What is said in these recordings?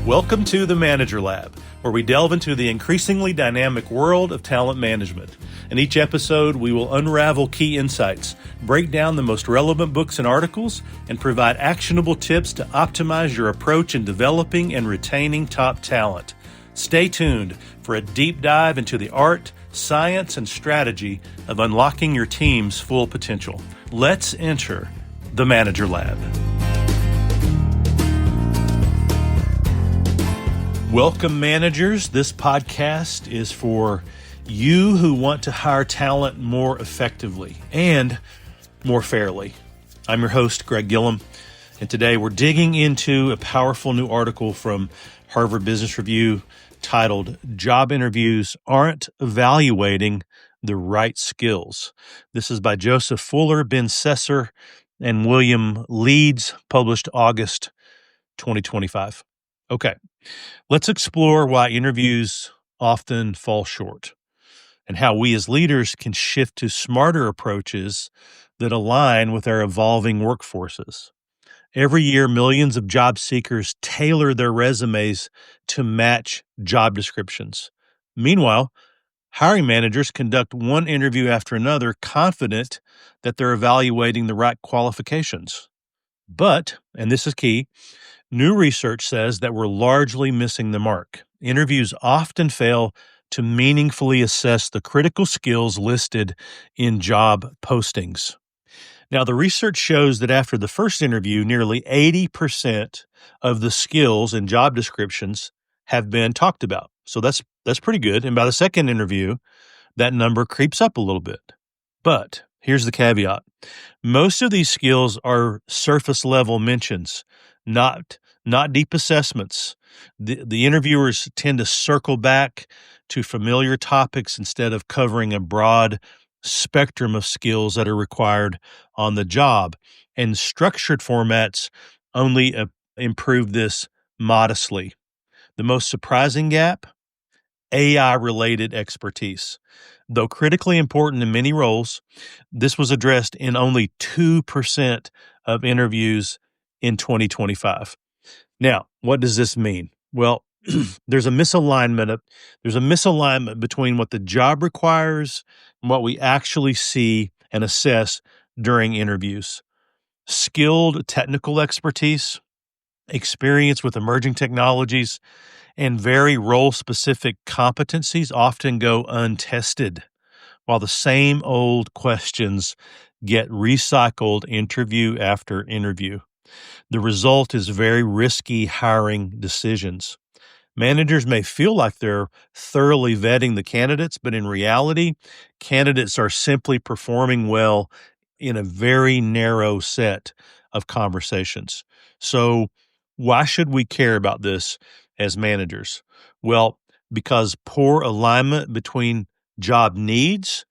Welcome to the Manager Lab, where we delve into the increasingly dynamic world of talent management. In each episode, we will unravel key insights, break down the most relevant books and articles, and provide actionable tips to optimize your approach in developing and retaining top talent. Stay tuned for a deep dive into the art, science, and strategy of unlocking your team's full potential. Let's enter the Manager Lab. Welcome, managers. This podcast is for you who want to hire talent more effectively and more fairly. I'm your host, Greg Gillum, and today we're digging into a powerful new article from Harvard Business Review titled "Job Interviews Aren't Evaluating the Right Skills." This is by Joseph Fuller, Ben Sesser, and William Leeds, published August 2025. Okay, let's explore why interviews often fall short and how we as leaders can shift to smarter approaches that align with our evolving workforces. Every year, millions of job seekers tailor their resumes to match job descriptions. Meanwhile, hiring managers conduct one interview after another, confident that they're evaluating the right qualifications. But, and this is key, new research says that we're largely missing the mark. Interviews often fail to meaningfully assess the critical skills listed in job postings. Now, the research shows that after the first interview, nearly 80% of the skills in job descriptions have been talked about. So that's pretty good. And by the second interview, that number creeps up a little bit. But here's the caveat. Most of these skills are surface level mentions, not deep assessments. The interviewers tend to circle back to familiar topics instead of covering a broad spectrum of skills that are required on the job. And structured formats only improve this modestly. The most surprising gap, AI-related expertise. Though critically important in many roles, this was addressed in only 2% of interviews in 2025. Now, what does this mean? Well, there's a misalignment between what the job requires and what we actually see and assess during interviews. Skilled technical expertise, experience with emerging technologies, and very role-specific competencies often go untested, while the same old questions get recycled interview after interview. The result is very risky hiring decisions. Managers may feel like they're thoroughly vetting the candidates, but in reality, candidates are simply performing well in a very narrow set of conversations. So why should we care about this as managers? Well, because poor alignment between job needs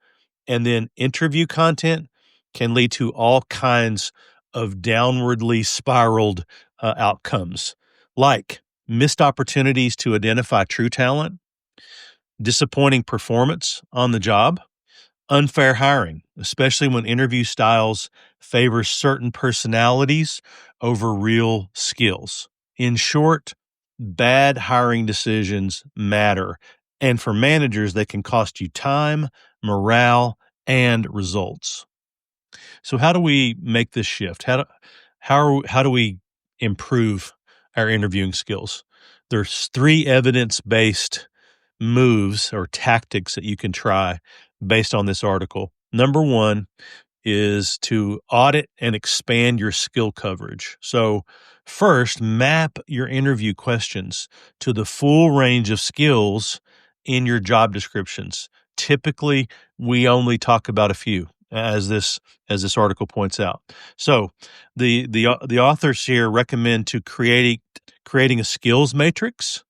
and then interview content can lead to all kinds of downwardly spiraled outcomes, like missed opportunities to identify true talent, disappointing performance on the job, unfair hiring, especially when interview styles favor certain personalities over real skills. In short, bad hiring decisions matter, and for managers, they can cost you time, morale, and results. So how do we make this shift? How do we improve our interviewing skills? There's 3 evidence-based moves or tactics that you can try based on this article. Number 1 is to audit and expand your skill coverage. So first, map your interview questions to the full range of skills in your job descriptions. Typically, we only talk about a few, as this article points out. So the authors here recommend to creating a skills matrix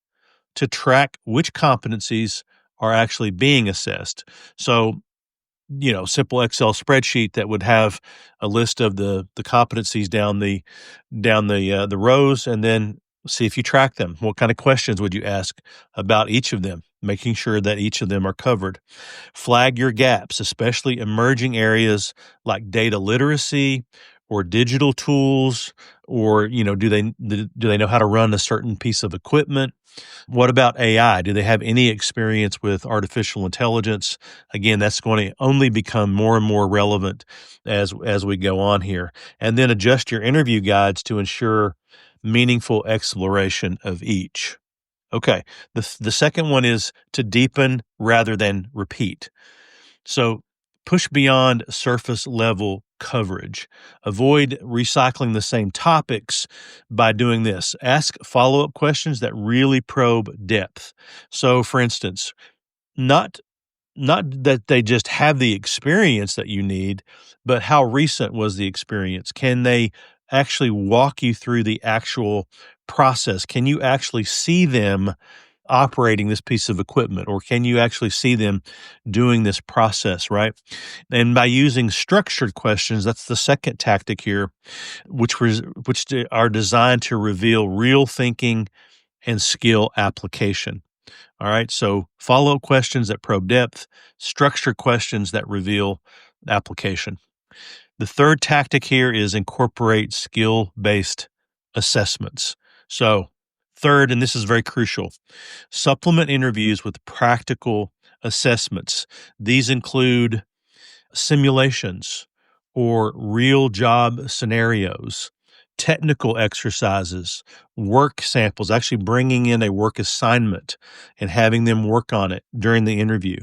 to track which competencies are actually being assessed. So, simple Excel spreadsheet that would have a list of the competencies down the rows, and then see if you track them. What kind of questions would you ask about each of them, making sure that each of them are covered. Flag your gaps, especially emerging areas like data literacy or digital tools, or do they know how to run a certain piece of equipment? What about AI? Do they have any experience with artificial intelligence? Again, that's going to only become more and more relevant as we go on here. And then adjust your interview guides to ensure meaningful exploration of each. Okay. The second one is to deepen rather than repeat. So push beyond surface level coverage. Avoid recycling the same topics by doing this. Ask follow-up questions that really probe depth. So for instance, not that they just have the experience that you need, but how recent was the experience? Can they actually walk you through the actual process? Can you actually see them operating this piece of equipment, or can you actually see them doing this process, right? And by using structured questions, that's the second tactic here, which are designed to reveal real thinking and skill application. All right, so follow-up questions that probe depth, structured questions that reveal application. The third tactic here is incorporate skill-based assessments. So third, and this is very crucial, supplement interviews with practical assessments. These include simulations or real job scenarios, technical exercises, work samples, actually bringing in a work assignment and having them work on it during the interview.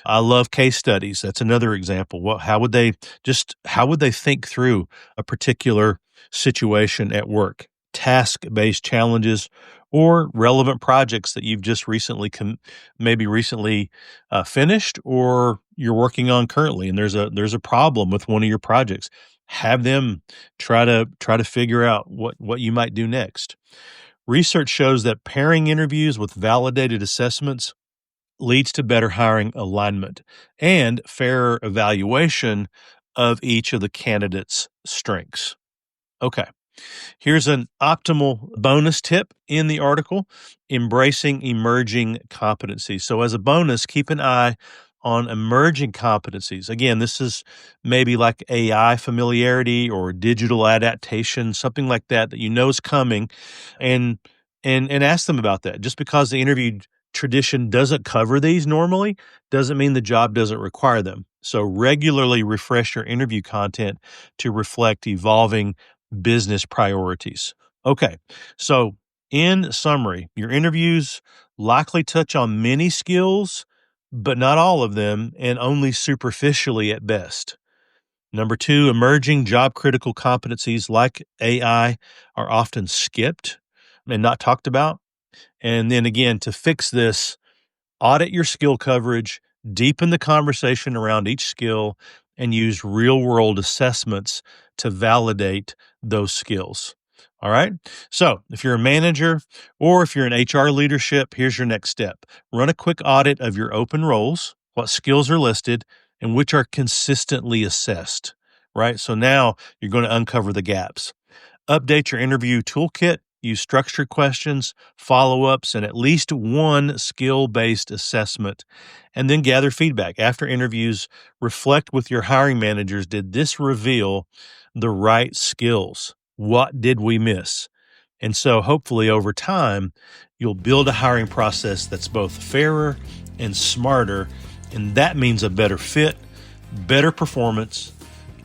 I love case studies. That's another example. How would they think through a particular situation at work? Task-based challenges or relevant projects that you've just recently finished, or you're working on currently, and there's a problem with one of your projects. Have them try to figure out what you might do next. Research shows that pairing interviews with validated assessments leads to better hiring alignment and fairer evaluation of each of the candidates' strengths. Okay. Here's an optimal bonus tip in the article: embracing emerging competencies. So as a bonus, keep an eye on emerging competencies. Again, this is maybe like AI familiarity or digital adaptation, something like that you know is coming, and ask them about that. Just because the interview tradition doesn't cover these normally doesn't mean the job doesn't require them. So regularly refresh your interview content to reflect evolving business priorities. Okay, so in summary, your interviews likely touch on many skills, but not all of them, and only superficially at best. Number two, emerging job critical competencies like AI are often skipped and not talked about. And then again, to fix this, audit your skill coverage, deepen the conversation around each skill, and use real-world assessments to validate those skills. All right? So if you're a manager or if you're in HR leadership, here's your next step. Run a quick audit of your open roles, what skills are listed, and which are consistently assessed, right? So now you're going to uncover the gaps. Update your interview toolkit. Use structured questions, follow-ups, and at least one skill-based assessment, and then gather feedback. After interviews, reflect with your hiring managers. Did this reveal the right skills? What did we miss? And so hopefully over time, you'll build a hiring process that's both fairer and smarter, and that means a better fit, better performance,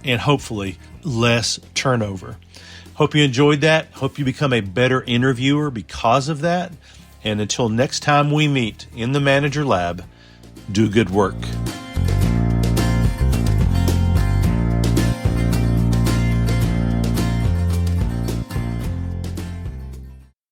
and hopefully less turnover. Hope you enjoyed that. Hope you become a better interviewer because of that. And until next time we meet in the Manager Lab, do good work.